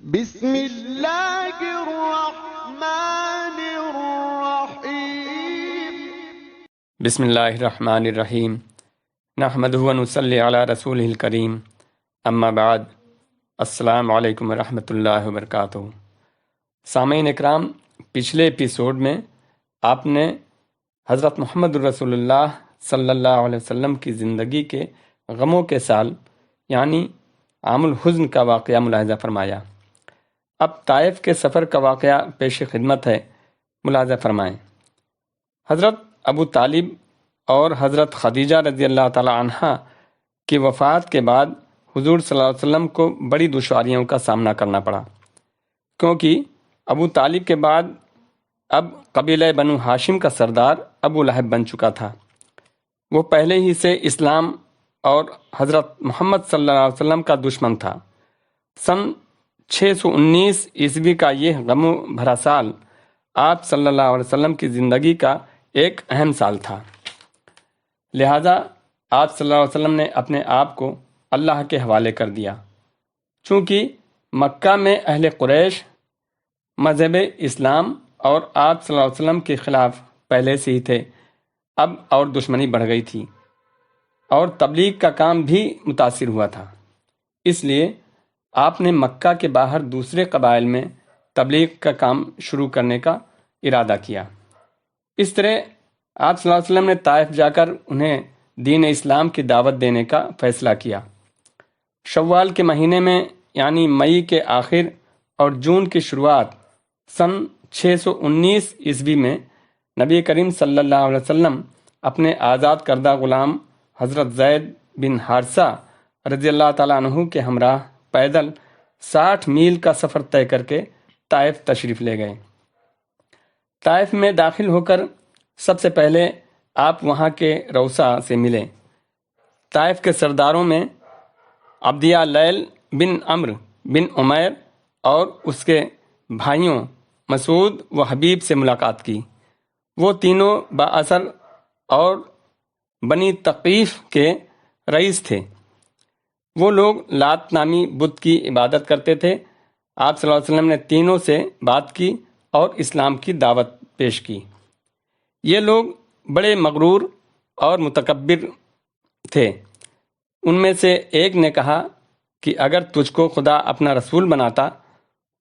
بسم اللہ الرحمن الرحیم بسم اللہ الرحمن الرحیم نحمدہ و نصلی علی رسولہ الکریم اما بعد السلام علیکم ورحمۃ اللہ وبرکاتہ۔ سامعین اکرام، پچھلے ایپیسوڈ میں آپ نے حضرت محمد رسول اللہ صلی اللہ علیہ وسلم کی زندگی کے غموں کے سال یعنی عام الحزن کا واقعہ ملاحظہ فرمایا۔ اب طائف کے سفر کا واقعہ پیش خدمت ہے، ملاحظہ فرمائیں۔ حضرت ابو طالب اور حضرت خدیجہ رضی اللہ تعالی عنہ کی وفات کے بعد حضور صلی اللہ علیہ وسلم کو بڑی دشواریوں کا سامنا کرنا پڑا، کیونکہ ابو طالب کے بعد اب قبیلہ بنو ہاشم کا سردار ابو لہب بن چکا تھا۔ وہ پہلے ہی سے اسلام اور حضرت محمد صلی اللہ علیہ وسلم کا دشمن تھا۔ سن 619 عیسوی کا یہ غم بھرا سال آپ صلی اللہ علیہ وسلم کی زندگی کا ایک اہم سال تھا، لہذا آپ صلی اللہ علیہ وسلم نے اپنے آپ کو اللہ کے حوالے کر دیا۔ چونکہ مکہ میں اہل قریش مذہب اسلام اور آپ صلی اللہ علیہ وسلم کے خلاف پہلے سے ہی تھے، اب اور دشمنی بڑھ گئی تھی اور تبلیغ کا کام بھی متاثر ہوا تھا۔ اس لیے آپ نے مکہ کے باہر دوسرے قبائل میں تبلیغ کا کام شروع کرنے کا ارادہ کیا۔ اس طرح آپ صلی اللہ علیہ وسلم نے طائف جا کر انہیں دین اسلام کی دعوت دینے کا فیصلہ کیا۔ شوال کے مہینے میں یعنی مئی کے آخر اور جون کی شروعات سن 619 عیسوی میں نبی کریم صلی اللہ علیہ وسلم اپنے آزاد کردہ غلام حضرت زید بن حارثہ رضی اللہ تعالیٰ عنہ کے ہمراہ پیدل 60 میل کا سفر طے کر کے طائف تشریف لے گئے۔ طائف میں داخل ہو کر سب سے پہلے آپ وہاں کے روسا سے ملے۔ طائف کے سرداروں میں عبدیہ لیل بن عمرو بن عمیر اور اس کے بھائیوں مسعود و حبیب سے ملاقات کی۔ وہ تینوں بااثر اور بنی تقیف کے رئیس تھے۔ وہ لوگ لات نامی بت کی عبادت کرتے تھے۔ آپ صلی اللہ علیہ وسلم نے تینوں سے بات کی اور اسلام کی دعوت پیش کی۔ یہ لوگ بڑے مغرور اور متکبر تھے۔ ان میں سے ایک نے کہا کہ اگر تجھ کو خدا اپنا رسول بناتا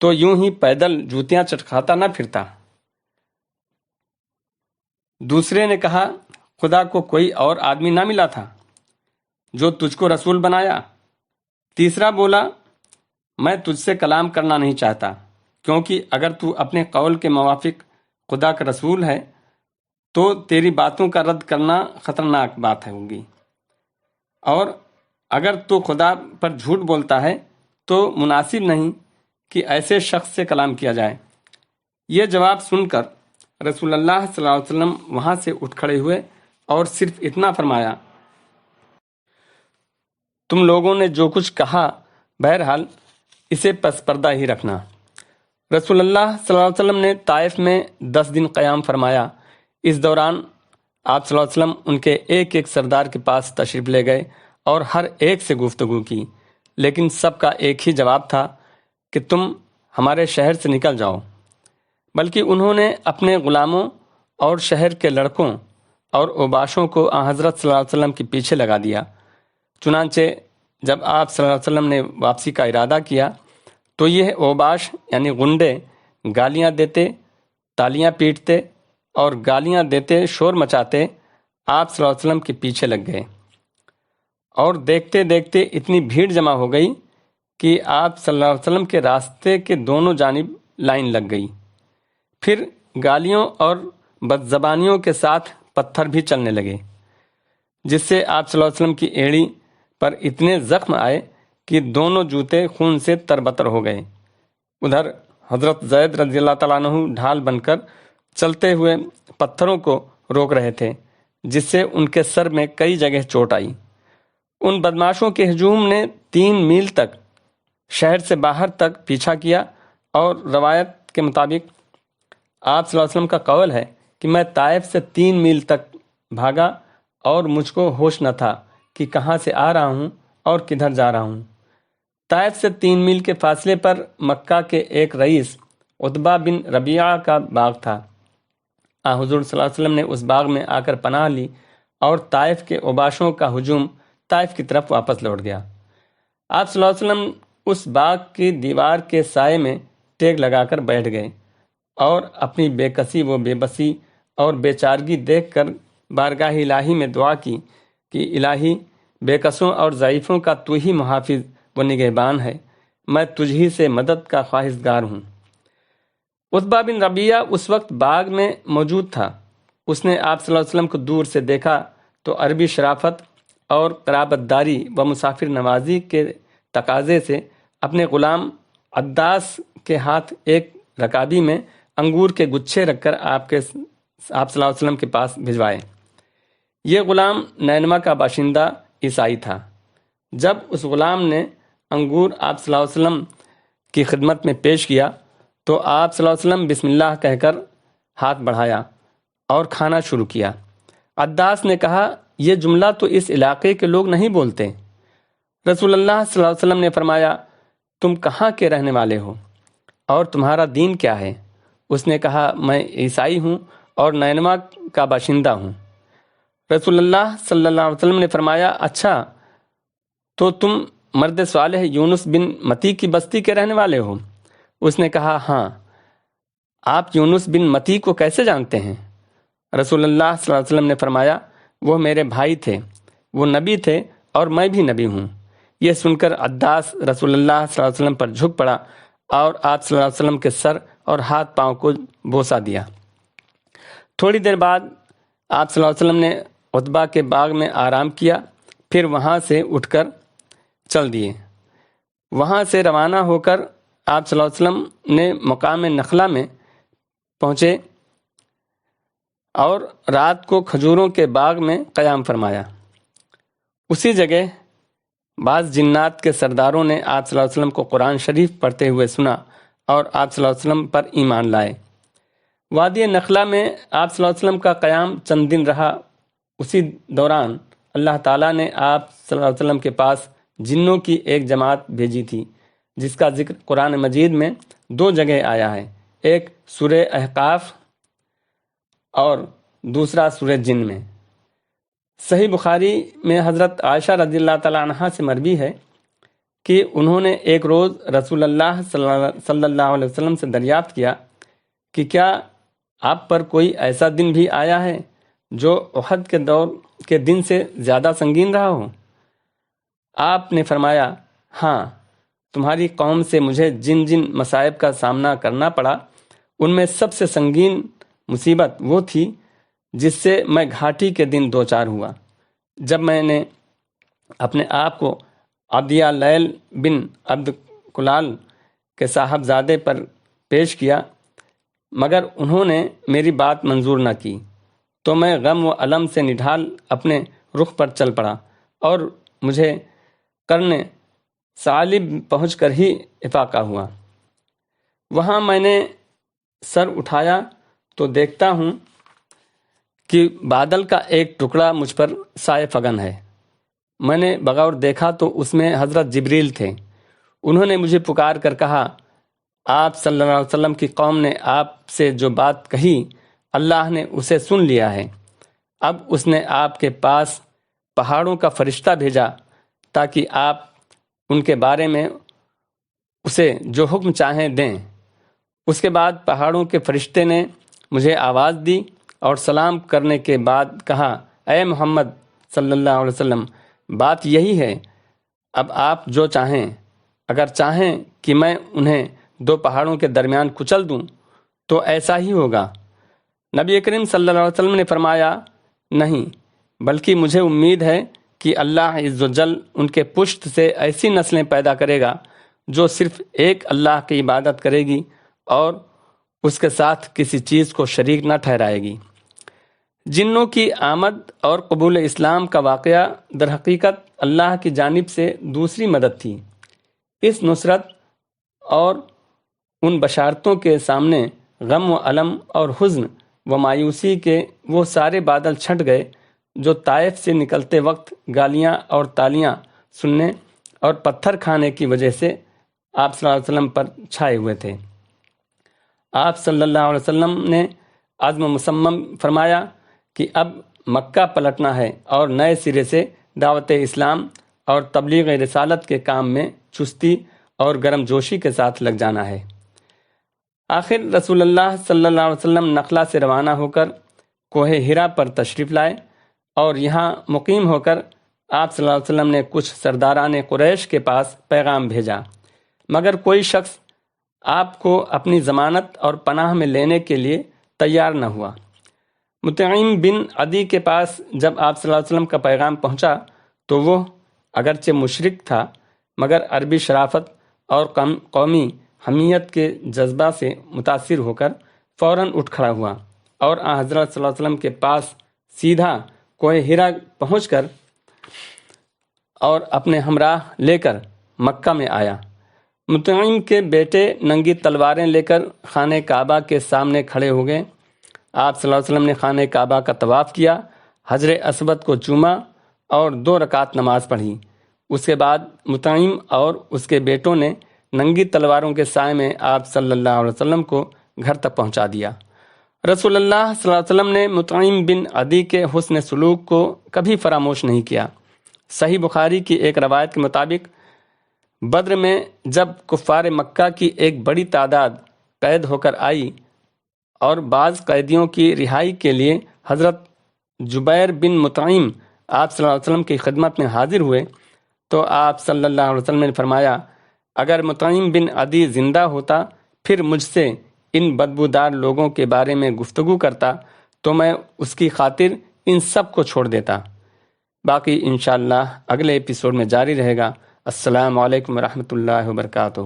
تو یوں ہی پیدل جوتیاں چٹکھاتا نہ پھرتا۔ دوسرے نے کہا خدا کو کوئی اور آدمی نہ ملا تھا جو تجھ کو رسول بنایا۔ تیسرا بولا میں تجھ سے کلام کرنا نہیں چاہتا، کیونکہ اگر تو اپنے قول کے موافق خدا کا رسول ہے تو تیری باتوں کا رد کرنا خطرناک بات ہوگی، اور اگر تو خدا پر جھوٹ بولتا ہے تو مناسب نہیں کہ ایسے شخص سے کلام کیا جائے۔ یہ جواب سن کر رسول اللہ صلی اللہ علیہ وسلم وہاں سے اٹھ کھڑے ہوئے اور صرف اتنا فرمایا، تم لوگوں نے جو کچھ کہا بہرحال اسے پس پردہ ہی رکھنا۔ رسول اللہ صلی اللہ علیہ وسلم نے طائف میں 10 دن قیام فرمایا۔ اس دوران آپ صلی اللہ علیہ وسلم ان کے ایک ایک سردار کے پاس تشریف لے گئے اور ہر ایک سے گفتگو کی، لیکن سب کا ایک ہی جواب تھا کہ تم ہمارے شہر سے نکل جاؤ۔ بلکہ انہوں نے اپنے غلاموں اور شہر کے لڑکوں اور اوباشوں کو حضرت صلی اللہ علیہ وسلم کے پیچھے لگا دیا۔ چنانچہ جب آپ صلی اللہ علیہ وسلم نے واپسی کا ارادہ کیا تو یہ اوباش یعنی غنڈے گالیاں دیتے، تالیاں پیٹتے اور گالیاں دیتے شور مچاتے آپ صلی اللہ علیہ وسلم کے پیچھے لگ گئے، اور دیکھتے دیکھتے اتنی بھیڑ جمع ہو گئی کہ آپ صلی اللہ علیہ وسلم کے راستے کے دونوں جانب لائن لگ گئی۔ پھر گالیوں اور بدزبانیوں کے ساتھ پتھر بھی چلنے لگے، جس سے آپ صلی اللہ علیہ وسلم کی ایڑی پر اتنے زخم آئے کہ دونوں جوتے خون سے تربتر ہو گئے۔ ادھر حضرت زید رضی اللہ تعالیٰ عنہ ڈھال بن کر چلتے ہوئے پتھروں کو روک رہے تھے، جس سے ان کے سر میں کئی جگہ چوٹ آئی۔ ان بدماشوں کے ہجوم نے 3 میل تک شہر سے باہر تک پیچھا کیا، اور روایت کے مطابق آپ صلی اللہ علیہ وسلم کا قول ہے کہ میں طائف سے 3 میل تک بھاگا اور مجھ کو ہوش نہ تھا کہ کہاں سے آ رہا ہوں اور کدھر جا رہا ہوں۔ طائف سے 3 میل کے فاصلے پر مکہ کے ایک رئیس عتبہ بن ربیعہ کا باغ تھا۔ حضور صلی اللہ علیہ وسلم نے اس باغ میں آ کر پناہ لی اور طائف کے اوباشوں کا ہجوم طائف کی طرف واپس لوٹ گیا۔ آپ صلی اللہ علیہ وسلم اس باغ کی دیوار کے سائے میں ٹیک لگا کر بیٹھ گئے اور اپنی بے کسی و بے بسی اور بے چارگی دیکھ کر بارگاہ الہی میں دعا کی کہ الہی، بے کسوں اور ضعیفوں کا تو ہی محافظ و نگہبان ہے، میں تجھ ہی سے مدد کا خواہشگار ہوں۔ عتبہ بن ربیعہ اس وقت باغ میں موجود تھا۔ اس نے آپ صلی اللہ علیہ وسلم کو دور سے دیکھا تو عربی شرافت اور قرابت داری و مسافر نوازی کے تقاضے سے اپنے غلام عداس کے ہاتھ ایک رکابی میں انگور کے گچھے رکھ کر آپ صلی اللہ علیہ وسلم کے پاس بھجوائے۔ یہ غلام نینوا کا باشندہ عیسائی تھا۔ جب اس غلام نے انگور آپ صلی اللہ علیہ وسلم کی خدمت میں پیش کیا تو آپ صلی اللہ علیہ وسلم بسم اللہ کہہ کر ہاتھ بڑھایا اور کھانا شروع کیا۔ عداس نے کہا، یہ جملہ تو اس علاقے کے لوگ نہیں بولتے۔ رسول اللہ صلی اللہ علیہ وسلم نے فرمایا، تم کہاں کے رہنے والے ہو اور تمہارا دین کیا ہے؟ اس نے کہا، میں عیسائی ہوں اور نینوا کا باشندہ ہوں۔ رسول اللہ صلی اللہ علیہ وسلم نے فرمایا، اچھا تو تم مرد صالح یونس بن متی کی بستی کے رہنے والے ہو؟ اس نے کہا، ہاں۔ آپ یونس بن متی کو کیسے جانتے ہیں؟ رسول اللہ صلی اللہ علیہ وسلم نے فرمایا، وہ میرے بھائی تھے، وہ نبی تھے اور میں بھی نبی ہوں۔ یہ سن کر عداس رسول اللہ صلی اللہ علیہ وسلم پر جھک پڑا اور آپ صلی اللہ علیہ وسلم کے سر اور ہاتھ پاؤں کو بوسہ دیا۔ تھوڑی دیر بعد آپ صلی اللہ علیہ وسلم نے عتبہ کے باغ میں آرام کیا، پھر وہاں سے اٹھ کر چل دیے۔ وہاں سے روانہ ہو کر آپ صلی اللہ علیہ وسلم نے مقام نخلا میں پہنچے اور رات کو کھجوروں کے باغ میں قیام فرمایا۔ اسی جگہ بعض جنات کے سرداروں نے آپ صلی اللہ علیہ وسلم کو قرآن شریف پڑھتے ہوئے سنا اور آپ صلی اللہ علیہ وسلم پر ایمان لائے۔ وادی نخلا میں آپ صلی اللہ علیہ وسلم کا قیام چند دن رہا۔ اسی دوران اللہ تعالیٰ نے آپ صلی اللہ علیہ وسلم کے پاس جنوں کی ایک جماعت بھیجی تھی جس کا ذکر قرآن مجید میں 2 جگہ آیا ہے، ایک سورہ احقاف اور دوسرا سورہ جن میں۔ صحیح بخاری میں حضرت عائشہ رضی اللہ تعالی عنہا سے مروی ہے کہ انہوں نے ایک روز رسول اللہ صلی اللہ علیہ وسلم سے دریافت کیا کہ کیا آپ پر کوئی ایسا دن بھی آیا ہے جو احد کے دور کے دن سے زیادہ سنگین رہا ہو؟ آپ نے فرمایا، ہاں، تمہاری قوم سے مجھے جن جن مصائب کا سامنا کرنا پڑا ان میں سب سے سنگین مصیبت وہ تھی جس سے میں گھاٹی کے دن دوچار ہوا، جب میں نے اپنے آپ کو عبدیہ لیل بن عبد کلال کے صاحبزادے پر پیش کیا، مگر انہوں نے میری بات منظور نہ کی، تو میں غم و الم سے نڈھال اپنے رخ پر چل پڑا اور مجھے قرن ثعالب پہنچ کر ہی افاقہ ہوا۔ وہاں میں نے سر اٹھایا تو دیکھتا ہوں کہ بادل کا ایک ٹکڑا مجھ پر سائے فگن ہے۔ میں نے بغور دیکھا تو اس میں حضرت جبریل تھے۔ انہوں نے مجھے پکار کر کہا، آپ صلی اللہ علیہ وسلم کی قوم نے آپ سے جو بات کہی اللہ نے اسے سن لیا ہے، اب اس نے آپ کے پاس پہاڑوں کا فرشتہ بھیجا تاکہ آپ ان کے بارے میں اسے جو حکم چاہیں دیں۔ اس کے بعد پہاڑوں کے فرشتے نے مجھے آواز دی اور سلام کرنے کے بعد کہا، اے محمد صلی اللہ علیہ وسلم، بات یہی ہے، اب آپ جو چاہیں، اگر چاہیں کہ میں انہیں 2 پہاڑوں کے درمیان کچل دوں تو ایسا ہی ہوگا۔ نبی کریم صلی اللہ علیہ وسلم نے فرمایا، نہیں، بلکہ مجھے امید ہے کہ اللہ عز و جل ان کے پشت سے ایسی نسلیں پیدا کرے گا جو صرف ایک اللہ کی عبادت کرے گی اور اس کے ساتھ کسی چیز کو شریک نہ ٹھہرائے گی۔ جنوں کی آمد اور قبول اسلام کا واقعہ در حقیقت اللہ کی جانب سے دوسری مدد تھی۔ اس نصرت اور ان بشارتوں کے سامنے غم و الم اور حزن و مایوسی کے وہ سارے بادل چھٹ گئے جو طائف سے نکلتے وقت گالیاں اور تالیاں سننے اور پتھر کھانے کی وجہ سے آپ صلی اللہ علیہ وسلم پر چھائے ہوئے تھے۔ آپ صلی اللہ علیہ وسلم نے عزم مصمم فرمایا کہ اب مکہ پلٹنا ہے اور نئے سرے سے دعوت اسلام اور تبلیغ رسالت کے کام میں چستی اور گرم جوشی کے ساتھ لگ جانا ہے۔ آخر رسول اللہ صلی اللہ علیہ وسلم نخلا سے روانہ ہو کر کوہ ہرا پر تشریف لائے اور یہاں مقیم ہو کر آپ صلی اللہ علیہ وسلم نے کچھ سرداران قریش کے پاس پیغام بھیجا، مگر کوئی شخص آپ کو اپنی ضمانت اور پناہ میں لینے کے لیے تیار نہ ہوا۔ مطعم بن عدی کے پاس جب آپ صلی اللہ علیہ وسلم کا پیغام پہنچا تو وہ اگرچہ مشرک تھا مگر عربی شرافت اور قومی حمیت کے جذبہ سے متاثر ہو کر فوراً اٹھ کھڑا ہوا اور آن حضرت صلی اللہ علیہ وسلم کے پاس سیدھا کوہ ہرا پہنچ کر اور اپنے ہمراہ لے کر مکہ میں آیا۔ مطعم کے بیٹے ننگی تلواریں لے کر خانہ کعبہ کے سامنے کھڑے ہو گئے۔ آپ صلی اللہ علیہ وسلم نے خانہ کعبہ کا طواف کیا، حجر اسود کو چوما اور 2 رکعت نماز پڑھی۔ اس کے بعد مطعم اور اس کے بیٹوں نے ننگی تلواروں کے سائے میں آپ صلی اللہ علیہ وسلم کو گھر تک پہنچا دیا۔ رسول اللہ صلی اللہ علیہ وسلم نے مطعم بن عدی کے حسن سلوک کو کبھی فراموش نہیں کیا۔ صحیح بخاری کی ایک روایت کے مطابق بدر میں جب کفار مکہ کی ایک بڑی تعداد قید ہو کر آئی اور بعض قیدیوں کی رہائی کے لیے حضرت جبیر بن مطعم آپ صلی اللہ علیہ وسلم کی خدمت میں حاضر ہوئے تو آپ صلی اللہ علیہ وسلم نے فرمایا، اگر مطعم بن عدی زندہ ہوتا پھر مجھ سے ان بدبودار لوگوں کے بارے میں گفتگو کرتا تو میں اس کی خاطر ان سب کو چھوڑ دیتا۔ باقی انشاءاللہ اگلے ایپیسوڈ میں جاری رہے گا۔ السلام علیکم ورحمۃ اللہ وبرکاتہ۔